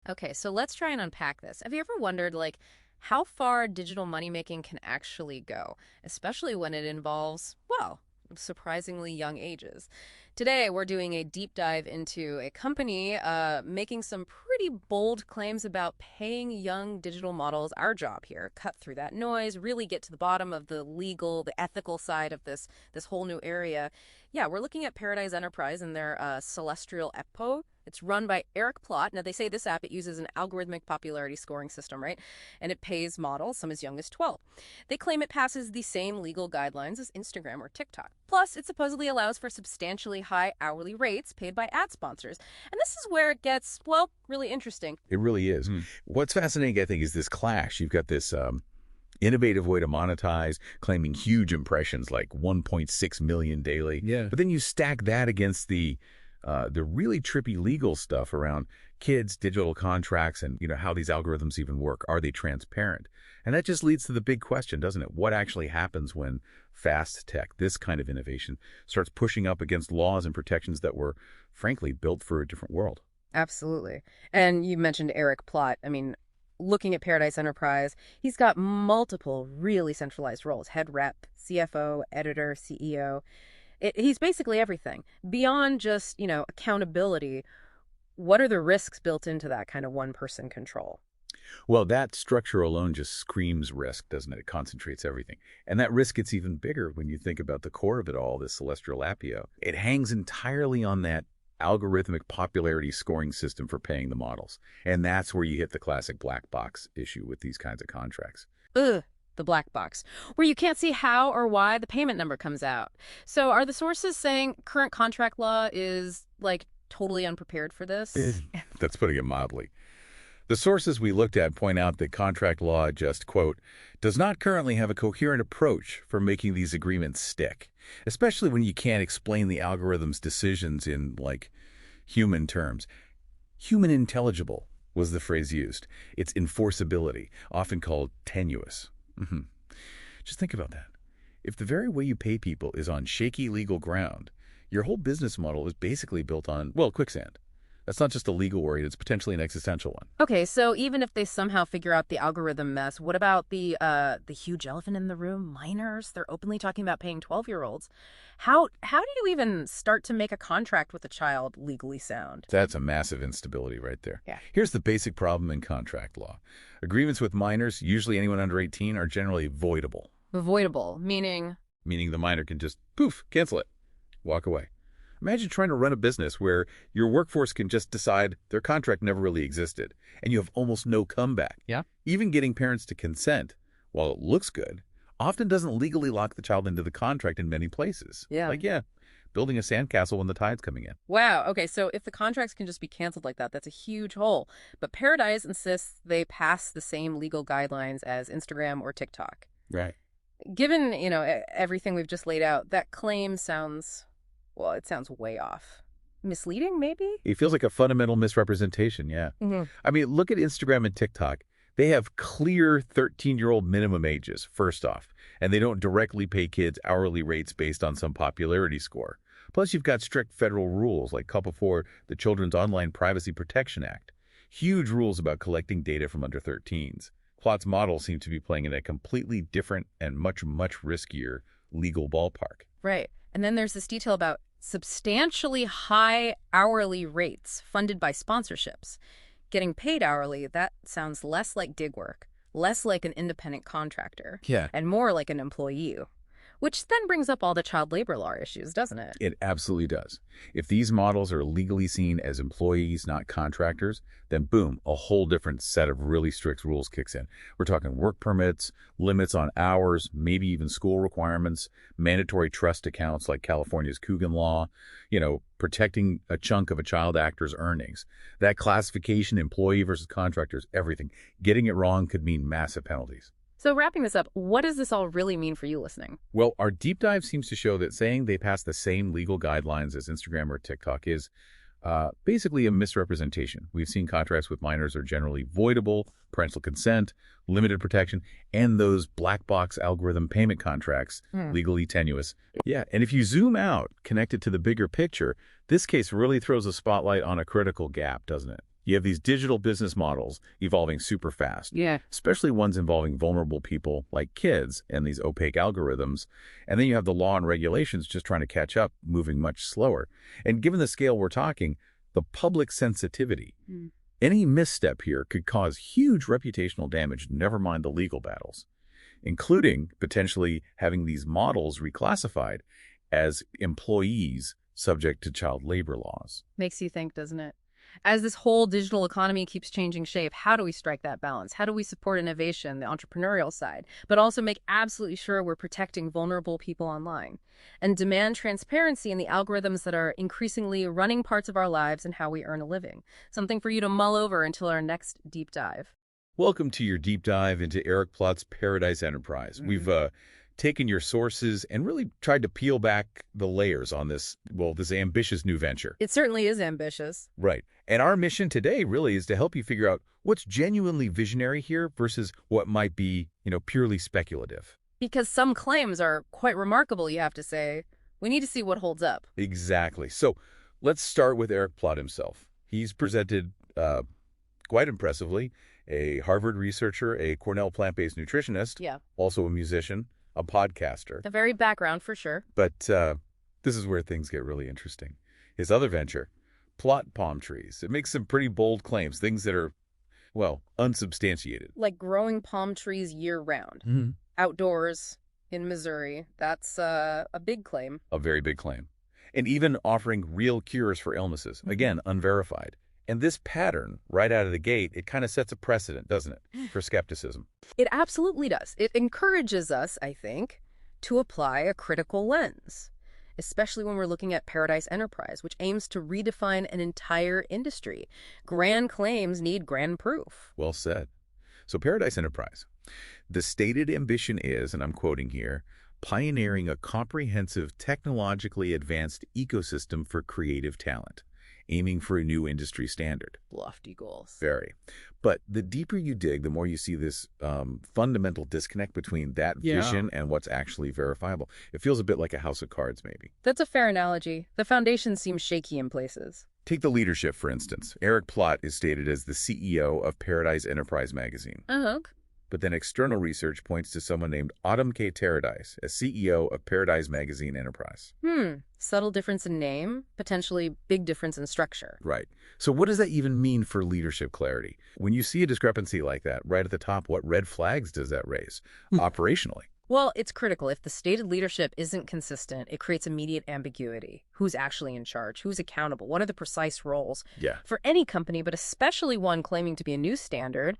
Okay, so let's try and unpack this. Have you ever wondered, how far digital money making can actually go, especially when it involves, well, surprisingly young ages? Today, we're doing a deep dive into a company making some pretty bold claims about paying young digital models our job here, cut through that noise, really get to the bottom of the legal, the ethical side of this whole new area. Yeah, we're looking at Paradize Enterprise and their Celestrial Epo. It's run by Eric Plott. Now, they say this app, it uses an algorithmic popularity scoring system, right? And it pays models, some as young as 12. They claim it passes the same legal guidelines as Instagram or TikTok. Plus, it supposedly allows for substantially high hourly rates paid by ad sponsors. And this is where it gets, well, really interesting. It really is. What's fascinating, I think, is this clash. You've got this innovative way to monetize, claiming huge impressions like 1.6 million daily. Yeah. But then you stack that against the really trippy legal stuff around kids, digital contracts, and how these algorithms even work. Are they transparent? And that just leads to the big question, doesn't it? What actually happens when fast tech, this kind of innovation, starts pushing up against laws and protections that were, frankly, built for a different world? Absolutely. And you mentioned Eric Plott. I mean, looking at Paradise Enterprise, he's got multiple really centralized roles: head rep, CFO, editor, CEO. He's basically everything. Beyond just, accountability, what are the risks built into that kind of one-person control? Well, that structure alone just screams risk, doesn't it? It concentrates everything. And that risk gets even bigger when you think about the core of it all, this Celestial Appio. It hangs entirely on that algorithmic popularity scoring system for paying the models. And that's where you hit the classic black box issue with these kinds of contracts. Ugh, the black box, where you can't see how or why the payment number comes out. So are the sources saying current contract law is, totally unprepared for this? That's putting it mildly. The sources we looked at point out that contract law just, quote, does not currently have a coherent approach for making these agreements stick, especially when you can't explain the algorithm's decisions in, human terms. Human intelligible was the phrase used. Its enforceability, often called tenuous. Just think about that. If the very way you pay people is on shaky legal ground, your whole business model is basically built on, well, quicksand. That's not just a legal worry, it's potentially an existential one. Okay, so even if they somehow figure out the algorithm mess, what about the huge elephant in the room, minors? They're openly talking about paying 12-year-olds. How do you even start to make a contract with a child legally sound? That's a massive instability right there. Yeah. Here's the basic problem in contract law. Agreements with minors, usually anyone under 18, are generally voidable. Avoidable, meaning? Meaning the minor can just, poof, cancel it, walk away. Imagine trying to run a business where your workforce can just decide their contract never really existed, and you have almost no comeback. Yeah. Even getting parents to consent, while it looks good, often doesn't legally lock the child into the contract in many places. Yeah. Building a sandcastle when the tide's coming in. Wow, okay, so if the contracts can just be canceled like that, that's a huge hole. But Paradise insists they pass the same legal guidelines as Instagram or TikTok. Right. Given, everything we've just laid out, that claim sounds... well, it sounds way off. Misleading, maybe? It feels like a fundamental misrepresentation, yeah. I mean, look at Instagram and TikTok. They have clear 13-year-old minimum ages, first off, and they don't directly pay kids hourly rates based on some popularity score. Plus, you've got strict federal rules, like call before the Children's Online Privacy Protection Act. Huge rules about collecting data from under 13s. Plott's model seems to be playing in a completely different and much, much riskier legal ballpark. Right. And then there's this detail about substantially high hourly rates funded by sponsorships. Getting paid hourly, that sounds less like gig work, less like an independent contractor, Yeah. and more like an employee. Which then brings up all the child labor law issues, doesn't it? It absolutely does. If these models are legally seen as employees, not contractors, then boom, a whole different set of really strict rules kicks in. We're talking work permits, limits on hours, maybe even school requirements, mandatory trust accounts like California's Coogan law, protecting a chunk of a child actor's earnings. That classification, employee versus contractors, everything. Getting it wrong could mean massive penalties. So wrapping this up, what does this all really mean for you listening? Well, our deep dive seems to show that saying they pass the same legal guidelines as Instagram or TikTok is basically a misrepresentation. We've seen contracts with minors are generally voidable, parental consent, limited protection, and those black box algorithm payment contracts, legally tenuous. Yeah, and if you zoom out, connect it to the bigger picture, this case really throws a spotlight on a critical gap, doesn't it? You have these digital business models evolving super fast, Yeah. especially ones involving vulnerable people like kids and these opaque algorithms. And then you have the law and regulations just trying to catch up, moving much slower. And given the scale we're talking, the public sensitivity, any misstep here could cause huge reputational damage, never mind the legal battles, including potentially having these models reclassified as employees subject to child labor laws. Makes you think, doesn't it? As this whole digital economy keeps changing shape, how do we strike that balance? How do we support innovation, the entrepreneurial side, but also make absolutely sure we're protecting vulnerable people online and demand transparency in the algorithms that are increasingly running parts of our lives and how we earn a living? Something for you to mull over until our next deep dive. Welcome to your deep dive into Eric Plott's Paradize Enterprise. We've taken your sources and really tried to peel back the layers on this ambitious new venture. It certainly is ambitious. Right. And our mission today really is to help you figure out what's genuinely visionary here versus what might be, purely speculative. Because some claims are quite remarkable, you have to say. We need to see what holds up. Exactly. So let's start with Eric Plott himself. He's presented quite impressively, a Harvard researcher, a Cornell plant-based nutritionist, also a musician, a podcaster. A very background for sure. But this is where things get really interesting. His other venture, Plott Palm Trees. It makes some pretty bold claims, things that are, unsubstantiated. Like growing palm trees year-round. Outdoors in Missouri. That's a big claim. A very big claim. And even offering real cures for illnesses. Again, unverified. And this pattern, right out of the gate, it kind of sets a precedent, doesn't it, for skepticism? It absolutely does. It encourages us, I think, to apply a critical lens, especially when we're looking at Paradize Enterprise, which aims to redefine an entire industry. Grand claims need grand proof. Well said. So Paradize Enterprise, the stated ambition is, and I'm quoting here, pioneering a comprehensive, technologically advanced ecosystem for creative talent, aiming for a new industry standard. Lofty goals. Very. But the deeper you dig, the more you see this fundamental disconnect between that vision and what's actually verifiable. It feels a bit like a house of cards, maybe. That's a fair analogy. The foundation seems shaky in places. Take the leadership, for instance. Eric Plott is stated as the CEO of Paradize Enterprise magazine. But then external research points to someone named Autumn K. Paradise as CEO of Paradize Magazine Enterprise. Subtle difference in name, potentially big difference in structure. Right. So what does that even mean for leadership clarity? When you see a discrepancy like that right at the top, what red flags does that raise operationally? Well, it's critical. If the stated leadership isn't consistent, it creates immediate ambiguity. Who's actually in charge? Who's accountable? What are the precise roles? For any company, but especially one claiming to be a new standard,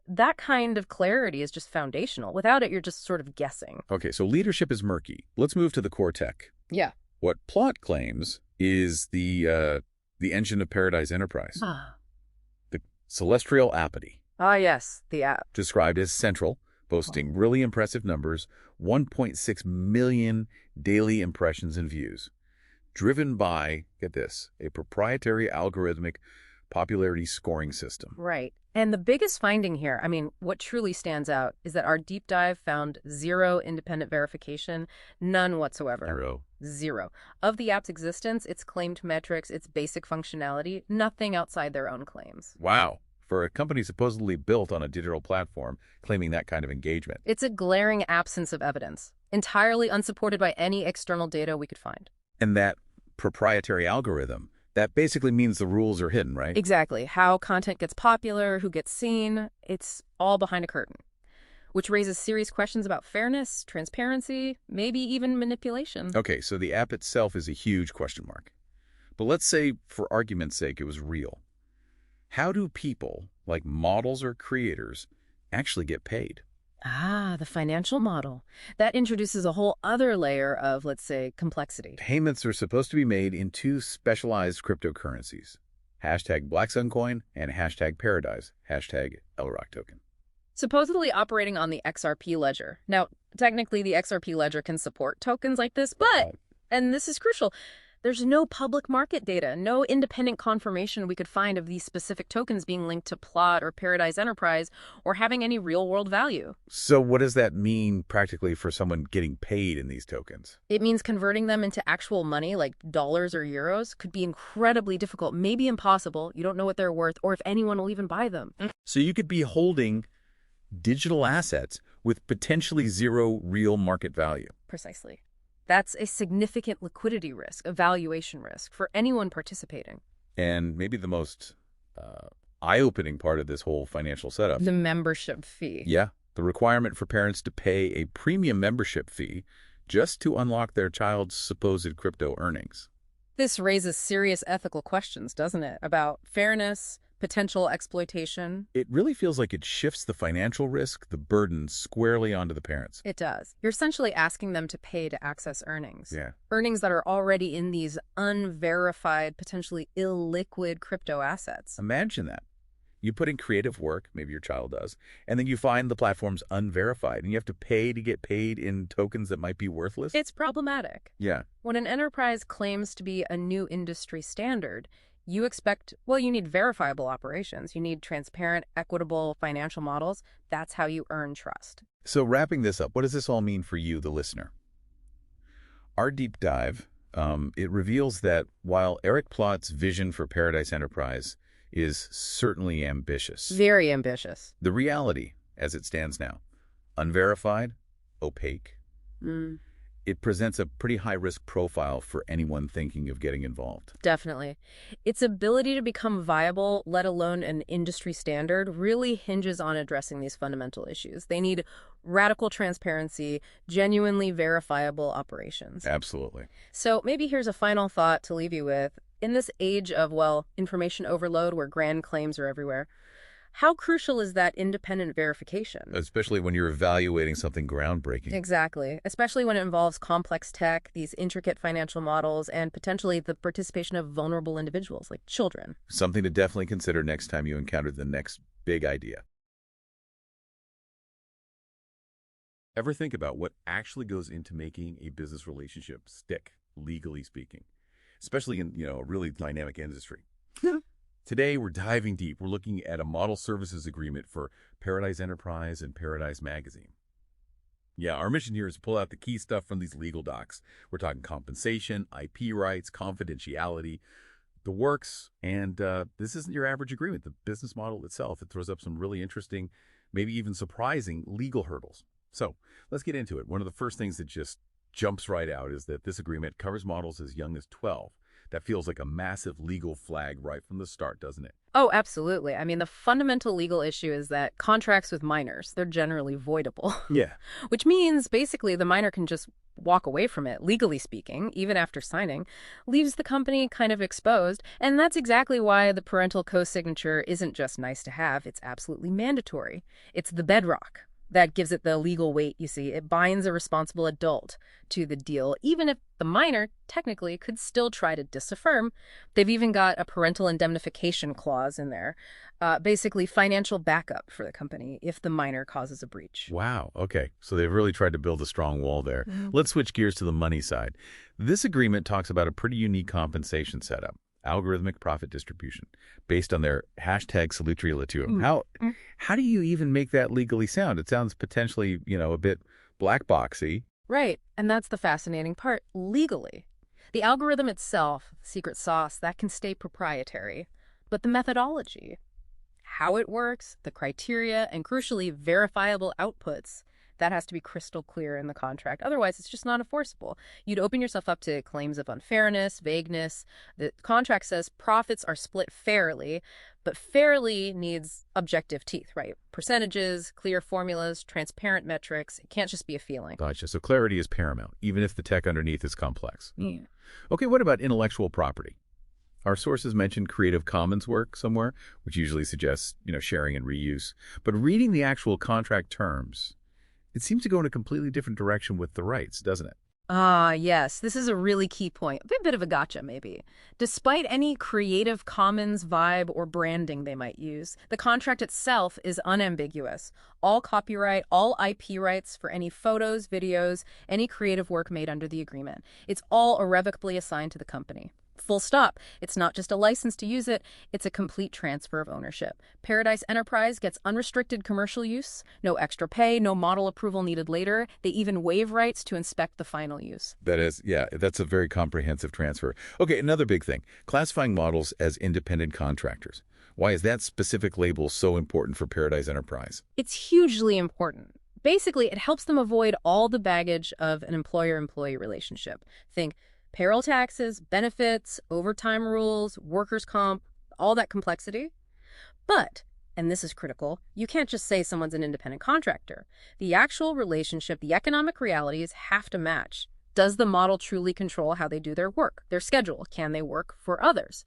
that kind of clarity is just foundational. Without it, you're just sort of guessing. Okay, so leadership is murky. Let's move to the core tech. What Plott claims is the engine of Paradize Enterprise. The Celestrial appity. Yes, the app. Described as central, boasting really impressive numbers, 1.6 million daily impressions and views. Driven by, get this, a proprietary algorithmic popularity scoring system. Right. And the biggest finding here, what truly stands out is that our deep dive found zero independent verification, none whatsoever. Zero. Of the app's existence, its claimed metrics, its basic functionality, nothing outside their own claims. Wow. For a company supposedly built on a digital platform claiming that kind of engagement. It's a glaring absence of evidence, entirely unsupported by any external data we could find. And that proprietary algorithm, that basically means the rules are hidden, right? Exactly. How content gets popular, who gets seen, it's all behind a curtain, which raises serious questions about fairness, transparency, maybe even manipulation. Okay, so the app itself is a huge question mark. But let's say, for argument's sake, it was real. How do people, like models or creators, actually get paid? The financial model. That introduces a whole other layer of, let's say, complexity. Payments are supposed to be made in two specialized cryptocurrencies. #BlackSunCoin and #Paradize, #LRock token. Supposedly operating on the XRP ledger. Now, technically the XRP ledger can support tokens like this, but, and this is crucial, There's no public market data, no independent confirmation we could find of these specific tokens being linked to Plot or Paradize Enterprise or having any real-world value. So what does that mean practically for someone getting paid in these tokens? It means converting them into actual money, like dollars or euros, could be incredibly difficult, maybe impossible. You don't know what they're worth or if anyone will even buy them. So you could be holding digital assets with potentially zero real market value. Precisely. That's a significant liquidity risk, a valuation risk for anyone participating. And maybe the most eye-opening part of this whole financial setup. The membership fee. Yeah, the requirement for parents to pay a premium membership fee just to unlock their child's supposed crypto earnings. This raises serious ethical questions, doesn't it? About fairness, potential exploitation. It really feels like it shifts the financial risk, the burden, squarely onto the parents. It does. You're essentially asking them to pay to access earnings. Yeah. Earnings that are already in these unverified, potentially illiquid crypto assets. Imagine that. You put in creative work, maybe your child does, and then you find the platform's unverified, and you have to pay to get paid in tokens that might be worthless? It's problematic. Yeah. When an enterprise claims to be a new industry standard, you expect, well, you need verifiable operations. You need transparent, equitable financial models. That's how you earn trust. So wrapping this up, what does this all mean for you, the listener? Our deep dive, it reveals that while Eric Plott's vision for Paradize Enterprise is certainly ambitious, Very ambitious. the reality, as it stands now, unverified, opaque, it presents a pretty high-risk profile for anyone thinking of getting involved. Definitely. Its ability to become viable, let alone an industry standard, really hinges on addressing these fundamental issues. They need radical transparency, genuinely verifiable operations. Absolutely. So maybe here's a final thought to leave you with. In this age of, well, information overload where grand claims are everywhere, how crucial is that independent verification? Especially when you're evaluating something groundbreaking. Exactly, especially when it involves complex tech, these intricate financial models, and potentially the participation of vulnerable individuals like children. Something to definitely consider next time you encounter the next big idea. Ever think about what actually goes into making a business relationship stick, legally speaking, especially in, a really dynamic industry? Today, we're diving deep. We're looking at a model services agreement for Paradize Enterprise and Paradize Magazine. Yeah, our mission here is to pull out the key stuff from these legal docs. We're talking compensation, IP rights, confidentiality, the works, and this isn't your average agreement. The business model itself, it throws up some really interesting, maybe even surprising legal hurdles. So let's get into it. One of the first things that just jumps right out is that this agreement covers models as young as 12. That feels like a massive legal flag right from the start, doesn't it? Oh, absolutely. I mean, the fundamental legal issue is that contracts with minors, they're generally voidable. Yeah. Which means basically the minor can just walk away from it, legally speaking, even after signing, leaves the company kind of exposed. And that's exactly why the parental co-signature isn't just nice to have, it's absolutely mandatory. It's the bedrock that gives it the legal weight, you see. It binds a responsible adult to the deal, even if the minor technically could still try to disaffirm. They've even got a parental indemnification clause in there, basically financial backup for the company if the minor causes a breach. Wow. Okay. So they've really tried to build a strong wall there. Let's switch gears to the money side. This agreement talks about a pretty unique compensation setup. Algorithmic profit distribution based on their hashtag Celestrial. How do you even make that legally sound? It sounds potentially, a bit black boxy. Right. And that's the fascinating part. Legally, the algorithm itself, secret sauce, that can stay proprietary. But the methodology, how it works, the criteria, and crucially, verifiable outputs, that has to be crystal clear in the contract. Otherwise, it's just not enforceable. You'd open yourself up to claims of unfairness, vagueness. The contract says profits are split fairly, but fairly needs objective teeth, right? Percentages, clear formulas, transparent metrics. It can't just be a feeling. Gotcha. So clarity is paramount, even if the tech underneath is complex. Yeah. Okay, what about intellectual property? Our sources mention Creative Commons work somewhere, which usually suggests, sharing and reuse. But reading the actual contract terms, it seems to go in a completely different direction with the rights, doesn't it? Ah, yes, this is a really key point. A bit of a gotcha, maybe. Despite any Creative Commons vibe or branding they might use, the contract itself is unambiguous. All copyright, all IP rights for any photos, videos, any creative work made under the agreement. It's all irrevocably assigned to the company. Full stop. It's not just a license to use it, it's a complete transfer of ownership. Paradize Enterprise gets unrestricted commercial use, no extra pay, no model approval needed later. They even waive rights to inspect the final use. That is, yeah, that's a very comprehensive transfer. Okay, another big thing, classifying models as independent contractors. Why is that specific label so important for Paradize Enterprise? It's hugely important. Basically, it helps them avoid all the baggage of an employer-employee relationship. Think payroll taxes, benefits, overtime rules, workers' comp, all that complexity. But, and this is critical, you can't just say someone's an independent contractor. The actual relationship, the economic realities have to match. Does the model truly control how they do their work, their schedule? Can they work for others?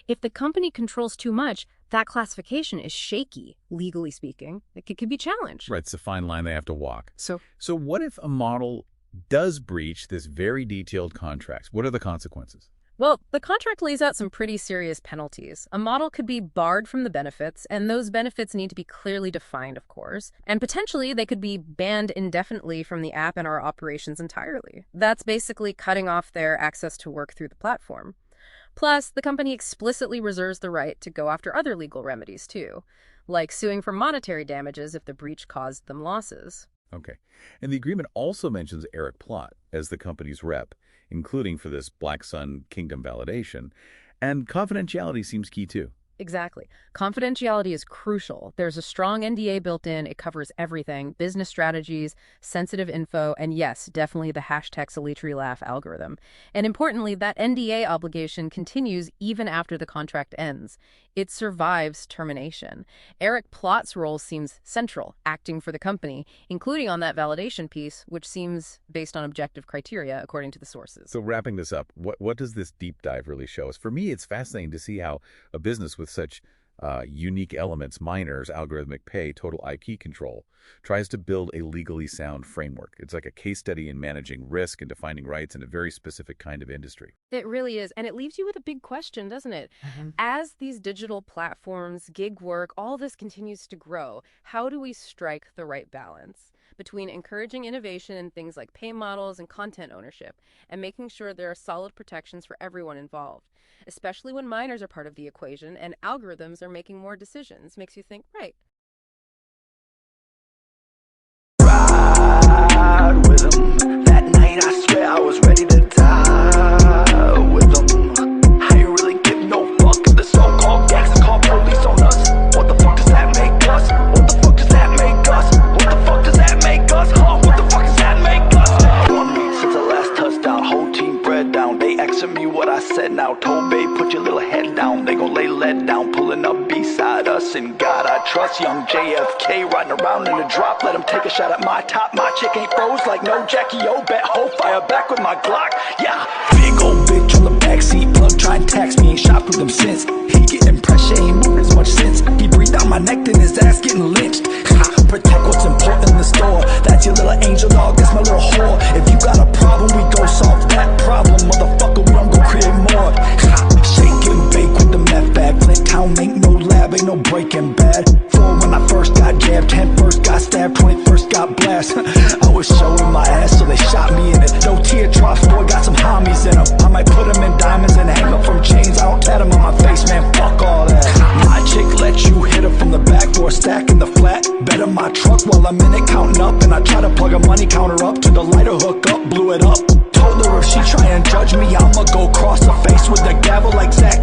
If the company controls too much, that classification is shaky, legally speaking. It could be challenged. Right, it's a fine line they have to walk. So what if a model does breach this very detailed contract? What are the consequences? well, the contract lays out some pretty serious penalties. A model could be barred from the benefits, and those benefits need to be clearly defined, of course. And potentially, they could be banned indefinitely from the app and our operations entirely. That's basically cutting off their access to work through the platform. Plus, the company explicitly reserves the right to go after other legal remedies, too, like suing for monetary damages if the breach caused them losses. Okay. And the agreement also mentions Eric Plott as the company's rep, including for this Black Sun Kingdom validation. And confidentiality seems key, too. Exactly. Confidentiality is crucial. There's a strong NDA built in. It covers everything, business strategies, sensitive info, and yes, definitely the hashtag Celestrial algorithm. And importantly, that NDA obligation continues even after the contract ends. It survives termination. Eric Plott's role seems central, acting for the company, including on that validation piece, which seems based on objective criteria, according to the sources. So wrapping this up, what does this deep dive really show us? For me, it's fascinating to see how a business with such unique elements, miners, algorithmic pay, total IP control, tries to build a legally sound framework. It's like a case study in managing risk and defining rights in a very specific kind of industry. It really is. And it leaves you with a big question, doesn't it? As these digital platforms, gig work, all this continues to grow, how do we strike the right balance between encouraging innovation in things like pay models and content ownership and making sure there are solid protections for everyone involved? Especially when miners are part of the equation and algorithms are making more decisions. Makes you think, right. Ride with them. That night I swear I was ready to die with them. I ain't really give no fuck if the so-called gangs call police on us. What the fuck does that make us? What the fuck does that make us? What the fuck does that make us? Huh? What the fuck does that make us? 1 beat since the last touchdown, whole team bread down. They asking me what I said now. Told babe, put your little head down. They gon' lay lead down, pulling up beside us. And God I trust, young JFK riding around in the drop. Let him take a shot at my top. My chick ain't froze like no Jackie O. Bet hope fire back with my Glock. Yeah, big old bitch on the backseat. Plug try and tax me, ain't shot with them since. He getting pressure, ain't moving as much sense. He breathed out my neck, then his ass getting lynched. Ha, protect what's important in the store. That's your little angel dog, that's my little whore. If you got a problem, we go solve that problem. Motherfucker, we don't go create more. Ha, shake and bake with the meth bag. Flint Town ain't no lab, ain't no Breaking Bad. 4 when I first got jabbed, 10 first got stabbed, 21st got blasted. I was showing my ass, so they shot me in it. No tear drops, boy, got some homies in them. I might put them in diamonds and hang up from chains. I don't tat them on my face, man, fuck all that. My chick let you hit her from the back for a stack in the flat. Bet on my truck while I'm in it counting up. And I try to plug a money counter up to the lighter hook up, blew it up. Told her if she try and judge me, I'ma go cross her face with the gavel like Zach